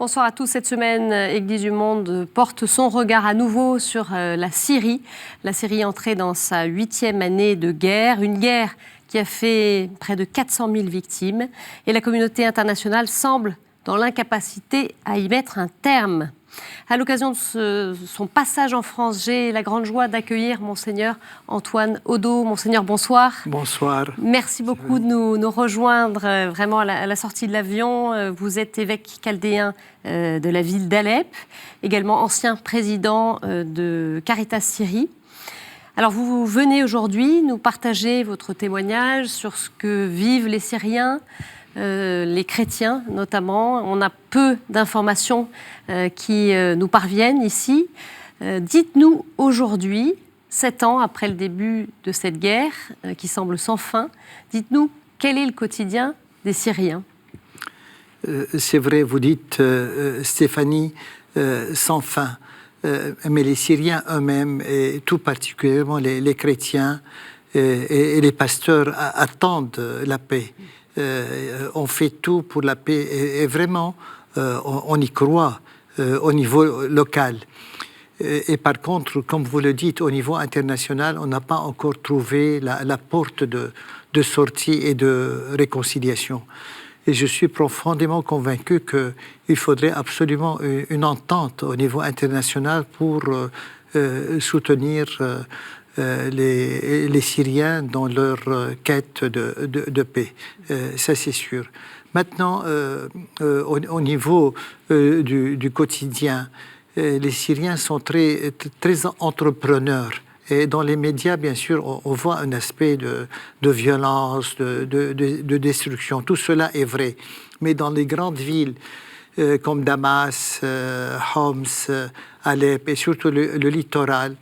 Bonsoir à tous. Cette semaine, Église du Monde porte son regard à nouveau sur la Syrie. La Syrie entrée dans sa 8e année de guerre, une guerre qui a fait près de 400 000 victimes. Et la communauté internationale semble dans l'incapacité à y mettre un terme. À l'occasion de son passage en France, j'ai la grande joie d'accueillir Monseigneur Antoine Odo. Monseigneur, bonsoir. Bonsoir. Merci beaucoup de nous rejoindre vraiment à la sortie de l'avion. Vous êtes évêque chaldéen de la ville d'Alep, également ancien président de Caritas Syrie. Alors vous venez aujourd'hui nous partager votre témoignage sur ce que vivent les Syriens, les chrétiens notamment. On a peu d'informations qui nous parviennent ici. Dites-nous aujourd'hui, 7 ans après le début de cette guerre qui semble sans fin, dites-nous quel est le quotidien des Syriens. C'est vrai, vous dites, Stéphanie, sans fin. Mais les Syriens eux-mêmes, et tout particulièrement les chrétiens et les pasteurs attendent la paix. On fait tout pour la paix et vraiment, on y croit au niveau local. Et par contre, comme vous le dites, au niveau international, on n'a pas encore trouvé la porte de sortie et de réconciliation. Et je suis profondément convaincu qu'il faudrait absolument une entente au niveau international pour soutenir les Syriens dans leur quête de paix. Ça, c'est sûr. Maintenant, au niveau du quotidien, les Syriens sont très entrepreneurs. Et dans les médias, bien sûr, on voit un aspect de violence, de destruction. Tout cela est vrai. Mais dans les grandes villes comme Damas, Homs, Alep et surtout le littoral,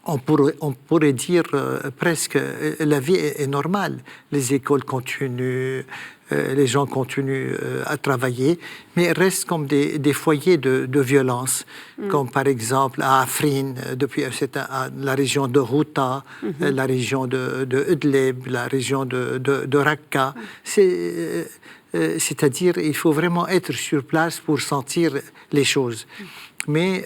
on pourrait dire presque la vie est normale. Les écoles continuent, les gens continuent à travailler, mais il reste comme des foyers de violence, comme par exemple à Afrin, depuis la région de Ghouta, la région de Idlib, la région de Raqqa. C'est-à-dire il faut vraiment être sur place pour sentir les choses. Mais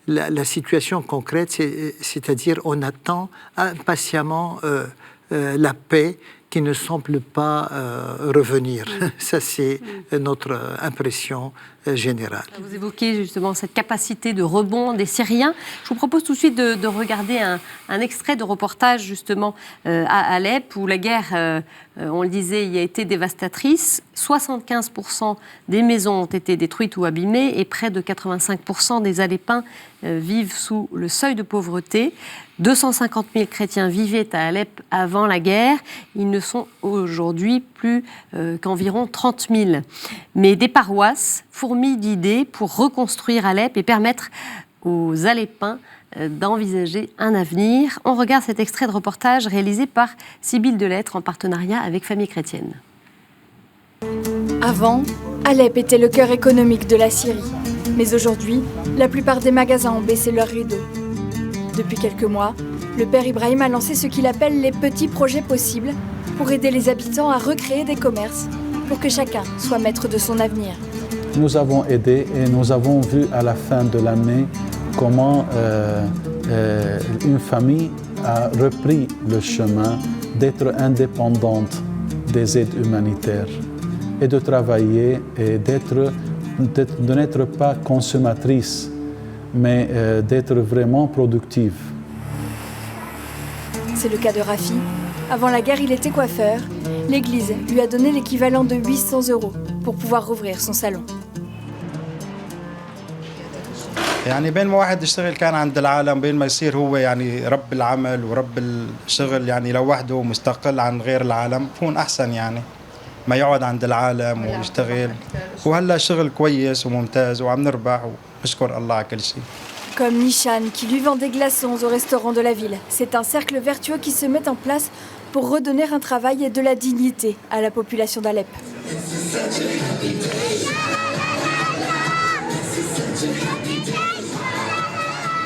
la situation concrète, c'est-à-dire on attend impatiemment la paix qui ne semble pas revenir. Ça, c'est notre impression générale. Vous évoquez justement cette capacité de rebond des Syriens. Je vous propose tout de suite de regarder un extrait de reportage justement à Alep, où la guerre, on le disait, y a été dévastatrice. 75% des maisons ont été détruites ou abîmées et près de 85% des Alépins vivent sous le seuil de pauvreté. 250 000 chrétiens vivaient à Alep avant la guerre. Ils ne sont aujourd'hui plus qu'environ 30 000. Mais des paroisses fourmillent d'idées pour reconstruire Alep et permettre aux Alépins d'envisager un avenir. On regarde cet extrait de reportage réalisé par Sybille Delettre en partenariat avec Famille Chrétienne. Avant, Alep était le cœur économique de la Syrie. Mais aujourd'hui, la plupart des magasins ont baissé leurs rideaux. Depuis quelques mois, le père Ibrahim a lancé ce qu'il appelle les petits projets possibles pour aider les habitants à recréer des commerces pour que chacun soit maître de son avenir. Nous avons aidé et nous avons vu à la fin de l'année comment une famille a repris le chemin d'être indépendante des aides humanitaires et de travailler et de n'être pas consommatrice, mais d'être vraiment productive. C'est le cas de Rafi. Avant la guerre, il était coiffeur. L'Église lui a donné l'équivalent de 800 € pour pouvoir rouvrir son salon. يعني بين ما واحد يشتغل كان عند العالم بين ما يصير هو يعني رب العمل ورب الشغل يعني لوحده مستقل عن غير العالم بكون أحسن يعني ما يقعد عند العالم ويشتغل وهلا شغل كويس وممتاز وعم نربح ونشكر الله على كل شيء. Comme Nishan qui lui vend des glaçons au restaurant de la ville. C'est un cercle vertueux qui se met en place pour redonner un travail et de la dignité à la population d'Alep.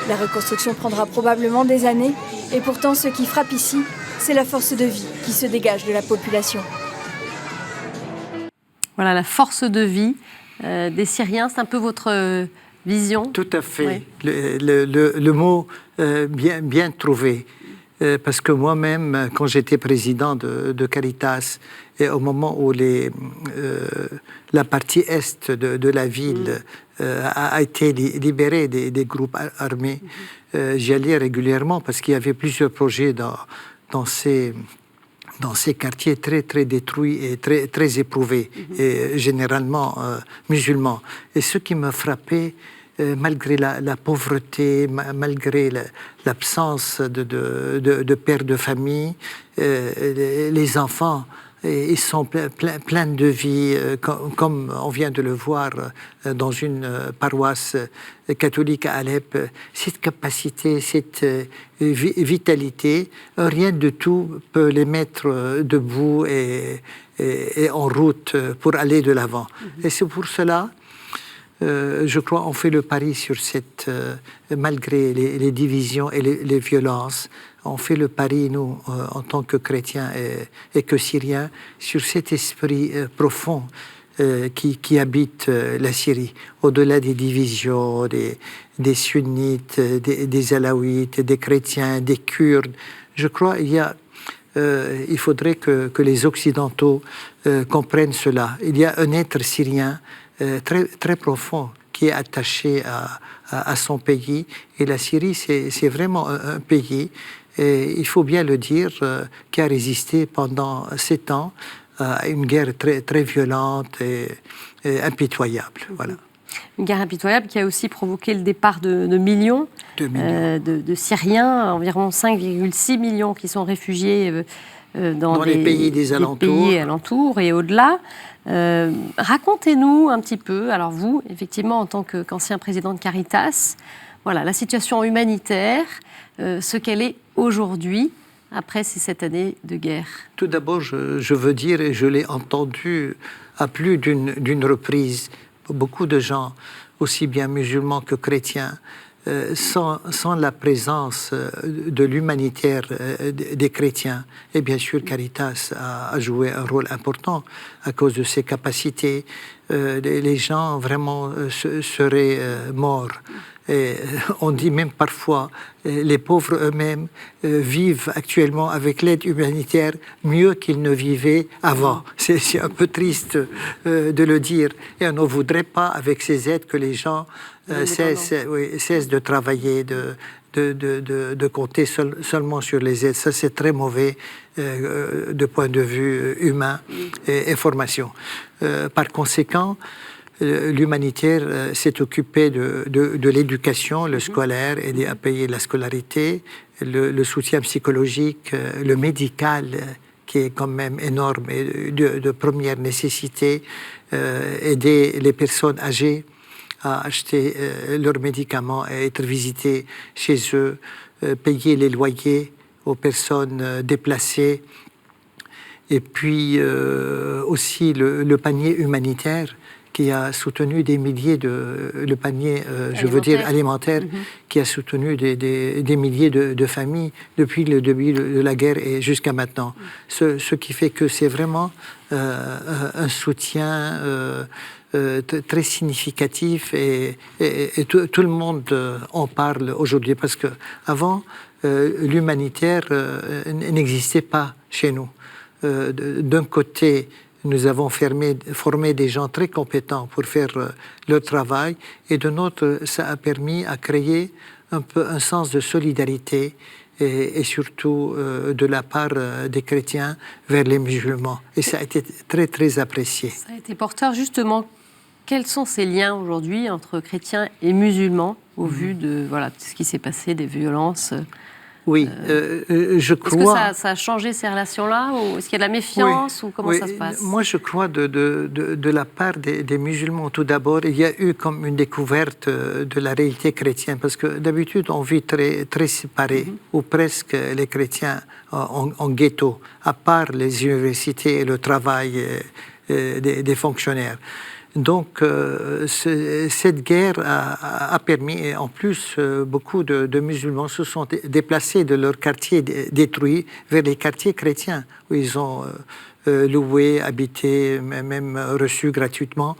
La reconstruction prendra probablement des années, et pourtant ce qui frappe ici, c'est la force de vie qui se dégage de la population. Voilà la force de vie des Syriens. C'est un peu votre vision? Tout à fait. Oui. Le mot bien trouvé. Parce que moi-même, quand j'étais président de Caritas, et au moment où la partie est de la ville a été libérée des groupes armés, j'y allais régulièrement parce qu'il y avait plusieurs projets dans ces quartiers très, très détruits et très, très éprouvés, et généralement musulmans. Et ce qui me frappait, malgré la pauvreté, malgré l'absence de pères de famille, les enfants, ils sont pleins de vie, comme on vient de le voir dans une paroisse catholique à Alep. Cette capacité, cette vitalité, rien de tout peut les mettre debout et en route pour aller de l'avant. Et c'est pour cela, je crois, on fait le pari sur cette, malgré les divisions et les violences, on fait le pari, nous, en tant que chrétiens et que Syriens, sur cet esprit profond qui habite la Syrie, au-delà des divisions, des sunnites, des alaouites, des chrétiens, des Kurdes. Je crois il faudrait que les Occidentaux comprennent cela. Il y a un être syrien très, très profond qui est attaché à son pays. Et la Syrie, c'est vraiment un pays, et il faut bien le dire, qui a résisté pendant 7 ans à une guerre très, très violente et impitoyable. Voilà. Une guerre impitoyable qui a aussi provoqué le départ de millions, de Syriens, environ 5,6 millions qui sont réfugiés dans les pays des alentours et au-delà. Racontez-nous un petit peu, alors vous, effectivement, en tant qu'ancien président de Caritas, voilà, la situation humanitaire, ce qu'elle est aujourd'hui, après ces 7 années de guerre. Tout d'abord, je veux dire, et je l'ai entendu à plus d'une reprise, beaucoup de gens, aussi bien musulmans que chrétiens, sans la présence de l'humanitaire des chrétiens. Et bien sûr, Caritas a joué un rôle important à cause de ses capacités. Les gens vraiment seraient morts. Et on dit même parfois, les pauvres eux-mêmes vivent actuellement avec l'aide humanitaire mieux qu'ils ne vivaient avant. C'est un peu triste de le dire. Et on ne voudrait pas, avec ces aides, que les gens cessent de travailler, de compter seulement sur les aides. Ça, c'est très mauvais de point de vue humain et formation. Par conséquent, l'humanitaire s'est occupé de l'éducation, le scolaire, aider à payer la scolarité, le soutien psychologique, le médical, qui est quand même énorme et de première nécessité, aider les personnes âgées à acheter leurs médicaments et être visitées chez eux, payer les loyers aux personnes déplacées, et puis aussi le panier humanitaire qui a soutenu des milliers le panier, alimentaire, qui a soutenu des milliers de familles depuis le début de la guerre et jusqu'à maintenant. Ce qui fait que c'est vraiment un soutien très significatif et tout le monde en parle aujourd'hui, parce qu'avant, l'humanitaire n'existait pas chez nous. D'un côté, nous avons formé des gens très compétents pour faire leur travail, et de l'autre, ça a permis à créer un sens de solidarité et surtout de la part des chrétiens vers les musulmans. Et ça a été très, très apprécié. Ça a été porteur, justement. Quels sont ces liens aujourd'hui entre chrétiens et musulmans au vu de ce qui s'est passé, des violences? Oui, je crois... Est-ce que ça a changé ces relations-là, ou est-ce qu'il y a de la méfiance, ou comment ça se passe? Moi, je crois de la part des musulmans, tout d'abord, il y a eu comme une découverte de la réalité chrétienne, parce que d'habitude, on vit très, très séparés, ou presque les chrétiens en ghetto, à part les universités et le travail des fonctionnaires. Donc, cette guerre a permis, et en plus, beaucoup de musulmans se sont déplacés de leurs quartiers détruits vers les quartiers chrétiens, où ils ont loué, habité, même reçu gratuitement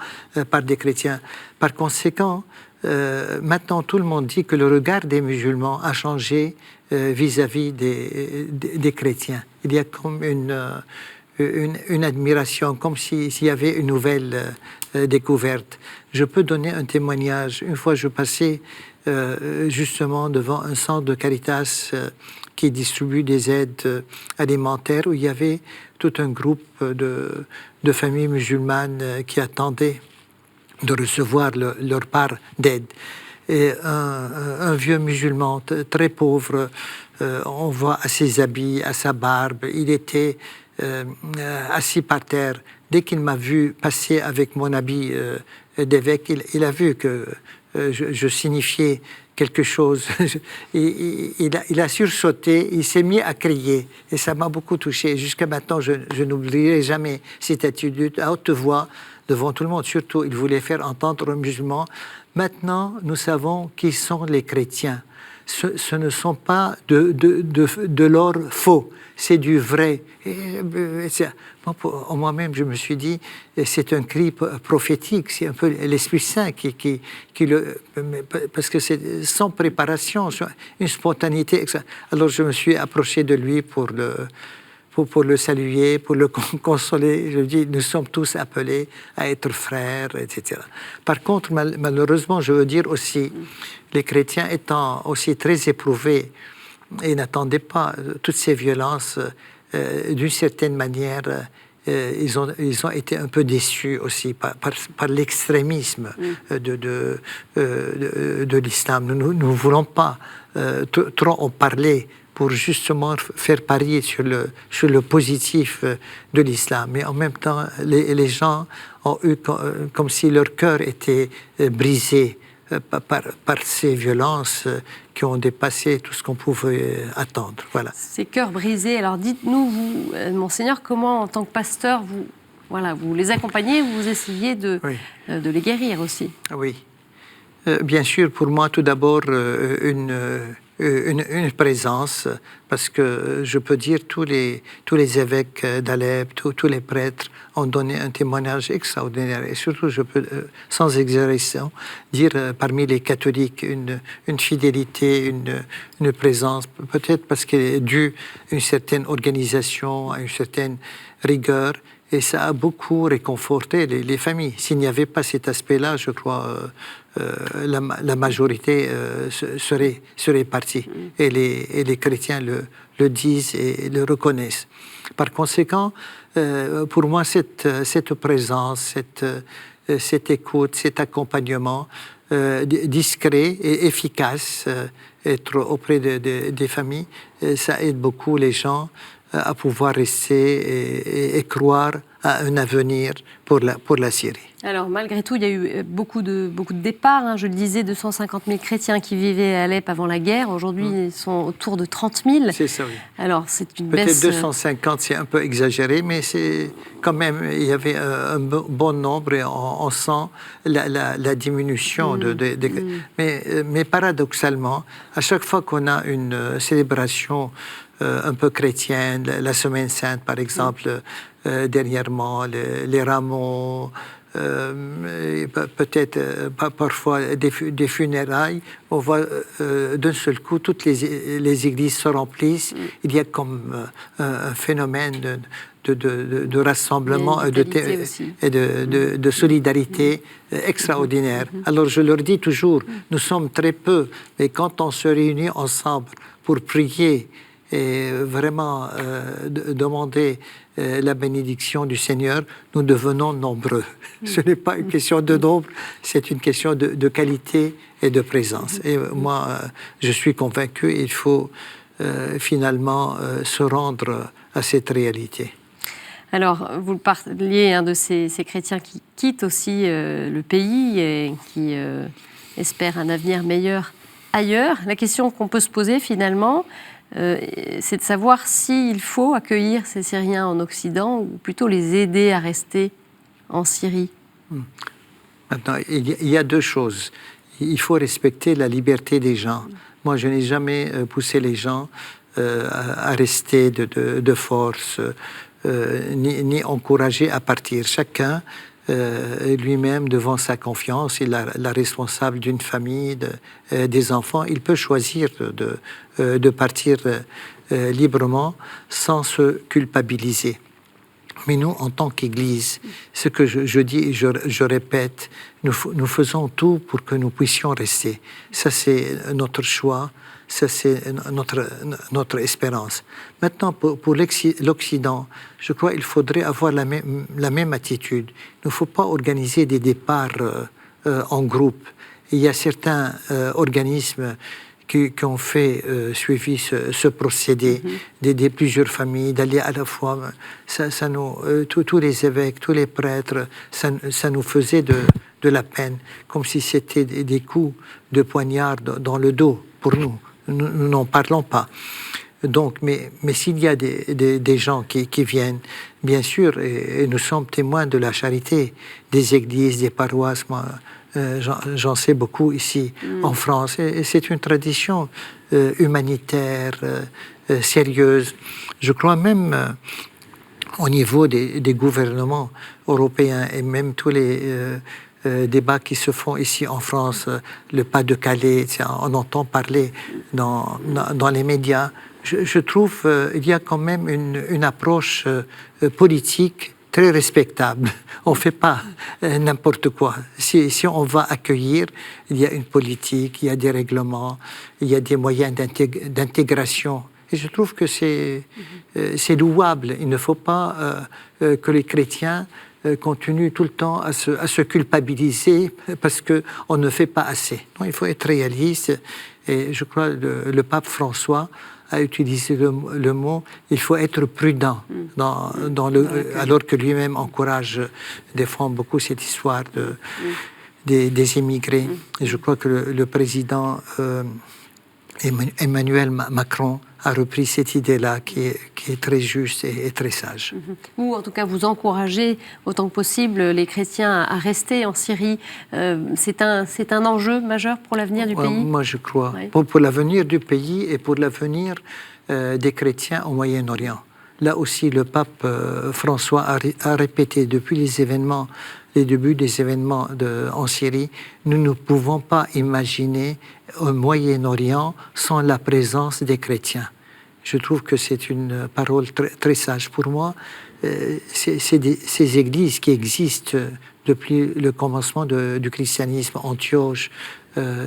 par des chrétiens. Par conséquent, maintenant, tout le monde dit que le regard des musulmans a changé vis-à-vis des chrétiens. Il y a comme une admiration, comme s'il y avait une nouvelle découverte. Je peux donner un témoignage. Une fois, je passais justement devant un centre de Caritas qui distribue des aides alimentaires, où il y avait tout un groupe de familles musulmanes qui attendaient de recevoir leur part d'aide. Et un vieux musulman très pauvre, on voit à ses habits, à sa barbe, il était assis par terre. Dès qu'il m'a vu passer avec mon habit d'évêque, il a vu que je signifiais quelque chose. Il a sursauté, il s'est mis à crier et ça m'a beaucoup touché. Jusqu'à maintenant, je n'oublierai jamais cette attitude à haute voix devant tout le monde. Surtout, il voulait faire entendre aux musulmans. Maintenant, nous savons qui sont les chrétiens. Ce ne sont pas de l'or faux, c'est du vrai. Moi-même, je me suis dit, c'est un cri prophétique, c'est un peu l'Esprit Saint qui parce que c'est sans préparation, une spontanéité. Alors je me suis approché de lui pour le saluer, pour le consoler. Je dis, nous sommes tous appelés à être frères, etc. Par contre, malheureusement, je veux dire aussi, les chrétiens étant aussi très éprouvés et n'attendaient pas toutes ces violences, d'une certaine manière, ils ont été un peu déçus aussi par l'extrémisme de l'islam. Nous ne voulons pas trop en parler pour justement faire parier sur le positif de l'islam. Mais en même temps, les gens ont eu comme si leur cœur était brisé par ces violences qui ont dépassé tout ce qu'on pouvait attendre. Voilà. Ces cœurs brisés. Alors dites-nous, vous, Monseigneur, comment en tant que pasteur, vous les accompagnez, vous essayez de les guérir aussi? Oui. Bien sûr, pour moi, tout d'abord, une présence, parce que je peux dire tous les évêques d'Alep, tous les prêtres ont donné un témoignage extraordinaire. Et surtout, je peux, sans exagération, dire parmi les catholiques une fidélité, une présence, peut-être parce qu'elle est due à une certaine organisation, à une certaine rigueur. Et ça a beaucoup réconforté les familles. S'il n'y avait pas cet aspect-là, je crois, la majorité serait partie. Et les chrétiens le disent et le reconnaissent. Par conséquent, pour moi, cette présence, cette écoute, cet accompagnement discret et efficace, être auprès des familles, ça aide beaucoup les gens à pouvoir rester et croire à un avenir pour la Syrie. Alors, malgré tout, il y a eu beaucoup de départs. Hein. Je le disais, 250 000 chrétiens qui vivaient à Alep avant la guerre. Aujourd'hui, ils sont autour de 30 000. C'est ça, oui. Alors, c'est une Peut-être baisse... 250, c'est un peu exagéré, mais c'est quand même, il y avait un bon nombre et on sent la diminution. Mais paradoxalement, à chaque fois qu'on a une célébration un peu chrétienne, la Semaine Sainte, par exemple, dernièrement, les rameaux, peut-être parfois des funérailles, on voit d'un seul coup toutes les églises se remplissent. Il y a comme un phénomène de rassemblement et de solidarité extraordinaire. Alors je leur dis toujours, nous sommes très peu, mais quand on se réunit ensemble pour prier et vraiment demander la bénédiction du Seigneur, nous devenons nombreux. Ce n'est pas une question de nombre, c'est une question de qualité et de présence. Et moi, je suis convaincu qu'il faut finalement se rendre à cette réalité. Alors, vous parliez de ces chrétiens qui quittent aussi le pays et qui espèrent un avenir meilleur ailleurs. La question qu'on peut se poser finalement, c'est de savoir s'il faut accueillir ces Syriens en Occident ou plutôt les aider à rester en Syrie. Maintenant, il y a deux choses. Il faut respecter la liberté des gens. Moi, je n'ai jamais poussé les gens à rester de force, ni encouragé à partir. Chacun, lui-même, devant sa confiance, il est la responsable d'une famille, des enfants. Il peut choisir de partir librement sans se culpabiliser. Mais nous, en tant qu'Église, ce que je dis et je répète, nous faisons tout pour que nous puissions rester. Ça, c'est notre choix, ça, c'est notre espérance. Maintenant, pour l'Occident, je crois qu'il faudrait avoir la même attitude. Il ne faut pas organiser des départs en groupe. Il y a certains organismes qui ont fait suivi ce procédé d'aider plusieurs familles, d'aller à la fois. Tous les évêques, tous les prêtres, ça nous faisait de la peine, comme si c'était des coups de poignard dans le dos pour nous. Nous n'en parlons pas. Donc, mais s'il y a des gens qui viennent, bien sûr, et nous sommes témoins de la charité des églises, des paroisses. Moi, j'en sais beaucoup ici en France. Et c'est une tradition humanitaire, sérieuse. Je crois même au niveau des gouvernements européens et même tous les débats qui se font ici en France, le Pas-de-Calais, on entend parler dans les médias. Je trouve qu'il y a quand même une approche politique très respectable. On ne fait pas n'importe quoi. Si on va accueillir, il y a une politique, il y a des règlements, il y a des moyens d'intégration. Et je trouve que c'est louable. Il ne faut pas que les chrétiens continuent tout le temps à se culpabiliser parce qu'on ne fait pas assez. Non, il faut être réaliste. Et je crois que le pape François a utilisé le mot « il faut être prudent » alors que lui-même encourage, défend beaucoup cette histoire des immigrés. Et je crois que le président Emmanuel Macron a repris cette idée-là qui est très juste et très sage. Vous, en tout cas, vous encouragez autant que possible les chrétiens à rester en Syrie. C'est un enjeu majeur pour l'avenir du pays ? Moi, je crois. Oui. Pour l'avenir du pays et pour l'avenir des chrétiens au Moyen-Orient. Là aussi, le pape François a répété depuis les débuts des événements en Syrie, nous ne pouvons pas imaginer un Moyen-Orient sans la présence des chrétiens. Je trouve que c'est une parole très, très sage pour moi. Ces églises qui existent depuis le commencement du christianisme, Antioche,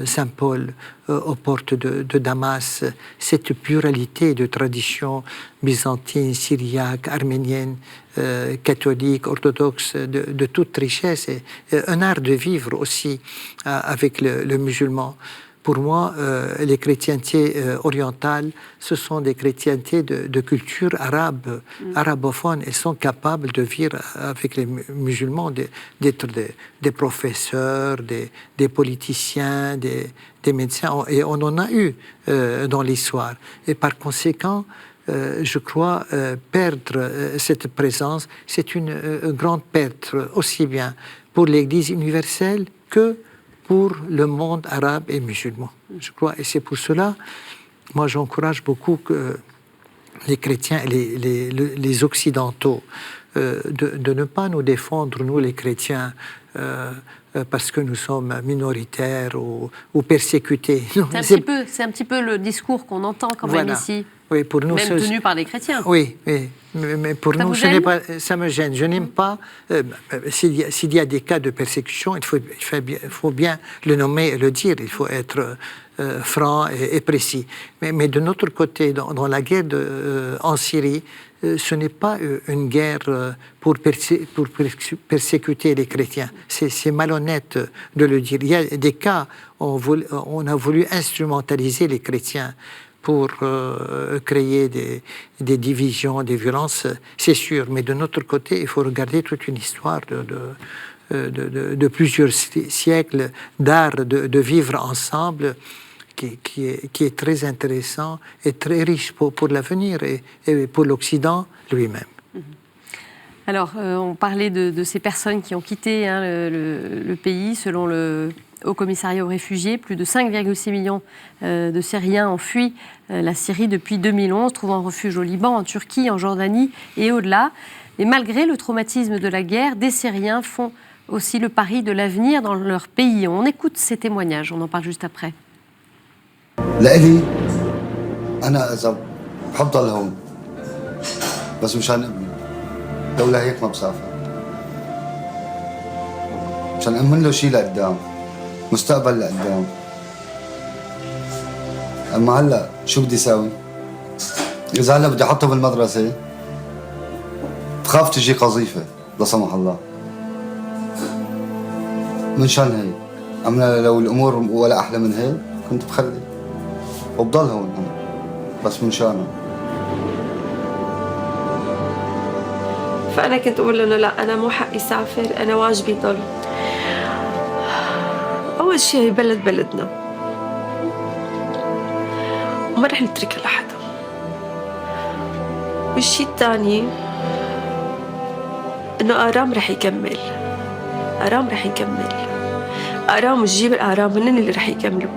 Saint-Paul, aux portes de Damas, cette pluralité de traditions byzantines, syriaques, arméniennes, catholiques, orthodoxes, de toute richesse, et un art de vivre aussi avec le musulman. Pour moi, les chrétientés orientales, ce sont des chrétientés de culture arabe, arabophone. Elles sont capables de vivre avec les musulmans, d'être des professeurs, des politiciens, des médecins. Et on en a eu dans l'histoire. Et par conséquent, je crois, perdre cette présence, c'est une grande perte, aussi bien pour l'Église universelle que pour le monde arabe et musulman, je crois. Et c'est pour cela, moi, j'encourage beaucoup que les chrétiens et les occidentaux de ne pas nous défendre, nous, les chrétiens, parce que nous sommes minoritaires ou persécutés. C'est un petit peu le discours qu'on entend quand même ici. Oui, pour nous, même tenu par les chrétiens. Oui, mais pour nous, ça me gêne. Je n'aime pas. S'il y a des cas de persécution, il faut bien le nommer et le dire. Il faut être franc et précis. Mais de notre côté, dans la guerre en Syrie, ce n'est pas une guerre pour persécuter les chrétiens. C'est malhonnête de le dire. Il y a des cas où on a voulu instrumentaliser les chrétiens pour créer des divisions, des violences, c'est sûr. Mais de notre côté, il faut regarder toute une histoire de plusieurs siècles d'art de vivre ensemble qui est très intéressant et très riche pour l'avenir et pour l'Occident lui-même. Alors, on parlait de ces personnes qui ont quitté le pays. Selon le Haut Commissariat aux réfugiés, plus de 5,6 millions de Syriens ont fui la Syrie depuis 2011, trouvant refuge au Liban, en Turquie, en Jordanie et au-delà. Et malgré le traumatisme de la guerre, des Syriens font aussi le pari de l'avenir dans leur pays. On écoute ces témoignages, on en parle juste après. لإلي أنا إذا بحب ضل هون بس مشان ابني لولا هيك ما بسافر مشان أمن له شيء لقدام مستقبل لقدام أما هلا شو بدي ساوي؟ إذا هلا بدي أحطه بالمدرسة تخاف تجي قذيفة لا سمح الله من شان هيك أما لو الأمور ولا أحلى من هيك كنت بخلي وبضل هون أنا بس من شانه. فأنا كنت أقول له لا أنا مو حقي سافر أنا واجبي ضل. أول شيء هي بلدنا وما رح نتركها لحدا. والشيء الثاني إنه آرام رح يكمل. آرام والجيل الآرام هن اللي رح يكملوا.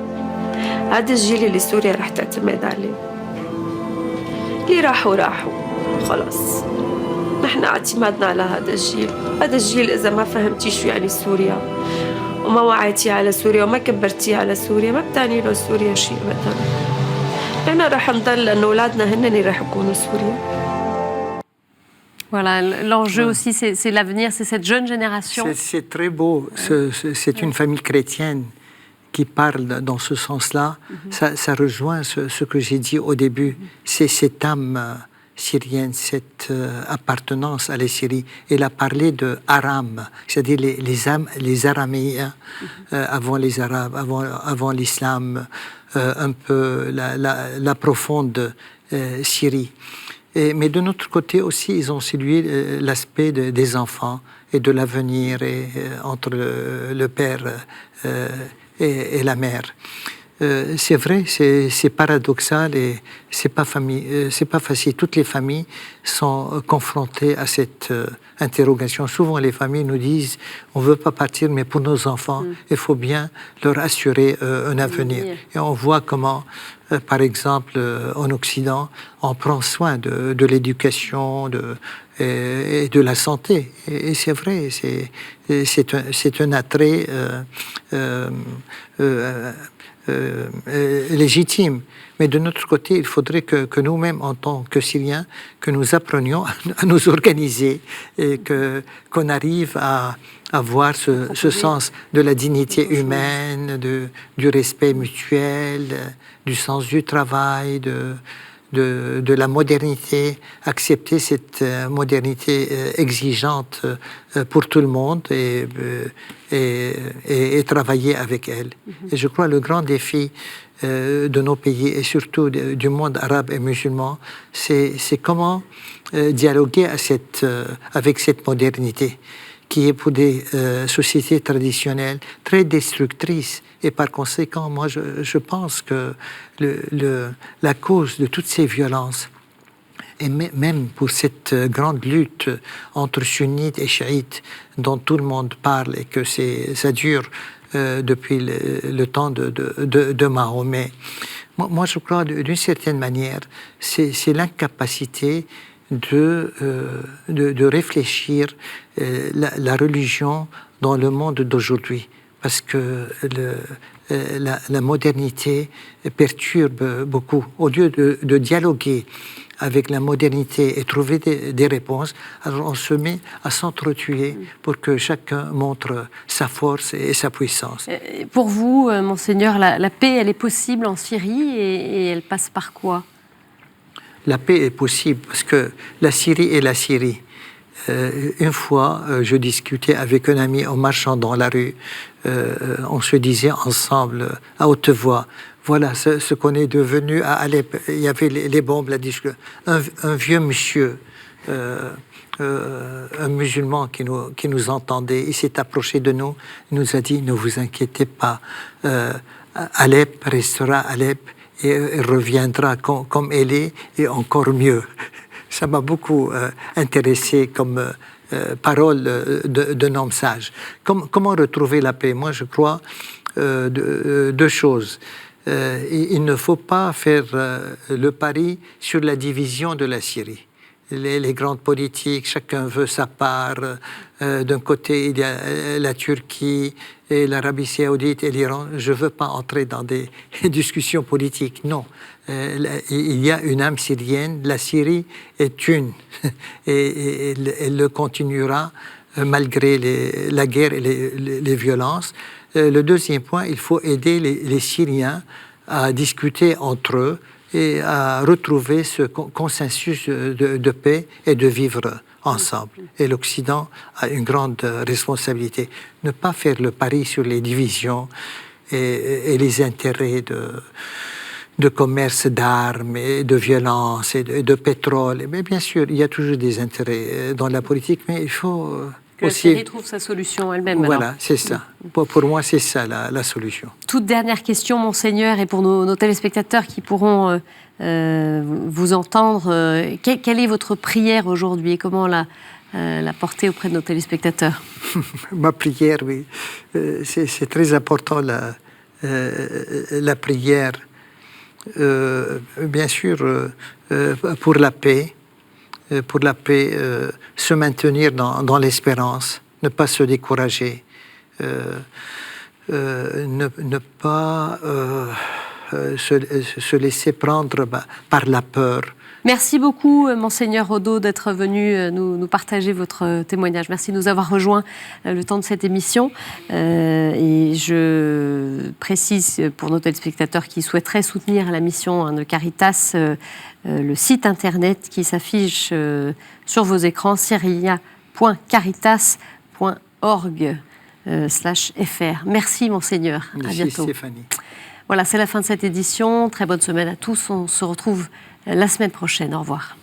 هذا الجيل اللي سوريا رح تعتمد عليه. اللي راحوا خلاص. نحن اعتمادنا على هذا الجيل إذا ما فهمتي شو يعني سوريا وما وعيتي على سوريا وما كبرتي على سوريا ما بتعني له سوريا شيء أبدا. نحن رح نضل لأن أولادنا هن اللي رح يكونوا سوريا. Voilà, l'enjeu aussi, c'est l'avenir, c'est cette jeune génération. C'est très beau. C'est une famille chrétienne qui parle dans ce sens-là. Ça rejoint ce que j'ai dit au début. C'est cette âme syrienne, cette appartenance à la Syrie. Elle a parlé de Aram, c'est-à-dire les Araméens avant les Arabes, avant l'islam, un peu la profonde Syrie. Mais de notre côté aussi, ils ont salué l'aspect des enfants et de l'avenir entre le père et la mère. C'est vrai, c'est paradoxal et c'est pas facile. Toutes les familles sont confrontées à cette interrogation. Souvent, les familles nous disent on veut pas partir, mais pour nos enfants, il faut bien leur assurer un avenir. Et on voit comment, par exemple, en Occident, on prend soin de l'éducation, et de la santé. Et c'est vrai, c'est un attrait légitime. Mais de notre côté, il faudrait que nous-mêmes, en tant que Syriens, que nous apprenions à nous organiser et qu'on arrive à avoir ce sens de la dignité humaine, du respect mutuel, du sens du travail, de la modernité, accepter cette modernité exigeante pour tout le monde et travailler avec elle. Et je crois que le grand défi de nos pays et surtout du monde arabe et musulman, c'est comment dialoguer avec cette modernité qui est pour des sociétés traditionnelles très destructrices. Et par conséquent, moi, je pense que la cause de toutes ces violences, et même pour cette grande lutte entre sunnites et chiites dont tout le monde parle et que ça dure depuis le temps de Mahomet, moi je crois d'une certaine manière, c'est l'incapacité de réfléchir la religion dans le monde d'aujourd'hui. Parce que la modernité perturbe beaucoup. Au lieu de dialoguer avec la modernité et trouver des réponses, alors on se met à s'entretuer pour que chacun montre sa force et sa puissance. Pour vous, Monseigneur, la paix, elle est possible en Syrie et elle passe par quoi? La paix est possible parce que la Syrie est la Syrie. Une fois, je discutais avec un ami en marchant dans la rue. On se disait ensemble, à haute voix, voilà ce qu'on est devenu à Alep. Il y avait les bombes, la discussion. Un vieux monsieur, un musulman qui nous entendait, il s'est approché de nous, il nous a dit, ne vous inquiétez pas, Alep restera Alep et elle reviendra comme elle est et encore mieux. Ça m'a beaucoup intéressé comme parole d'un homme sage. Comment retrouver la paix? Moi, je crois deux choses. Il ne faut pas faire le pari sur la division de la Syrie. Les grandes politiques, chacun veut sa part. D'un côté, il y a la Turquie et l'Arabie saoudite et l'Iran. Je ne veux pas entrer dans des discussions politiques, non. Il y a une âme syrienne, la Syrie est une, et elle le continuera malgré la guerre et les violences. Le deuxième point, il faut aider les Syriens à discuter entre eux et à retrouver ce consensus de paix et de vivre ensemble. Et l'Occident a une grande responsabilité. Ne pas faire le pari sur les divisions et les intérêts de commerce d'armes et de violence et de pétrole. Mais bien sûr, il y a toujours des intérêts dans la politique, mais il faut que aussi... la Syrie trouve sa solution elle-même. Voilà, alors. c'est ça. Pour moi, c'est ça la solution. Toute dernière question, Monseigneur, et pour nos téléspectateurs qui pourront vous entendre, quelle est votre prière aujourd'hui et comment la porter auprès de nos téléspectateurs? Ma prière, oui. C'est très important, la prière. Bien sûr, pour la paix, se maintenir dans l'espérance, ne pas se décourager, ne pas se laisser prendre par la peur. Merci beaucoup, Monseigneur Odo, d'être venu nous partager votre témoignage. Merci de nous avoir rejoints le temps de cette émission. Et je précise pour nos téléspectateurs qui souhaiteraient soutenir la mission de Caritas, le site internet qui s'affiche sur vos écrans, syria.caritas.org/fr. Merci, Monseigneur. Merci, à bientôt. Stéphanie. Voilà, c'est la fin de cette édition. Très bonne semaine à tous. On se retrouve la semaine prochaine. Au revoir.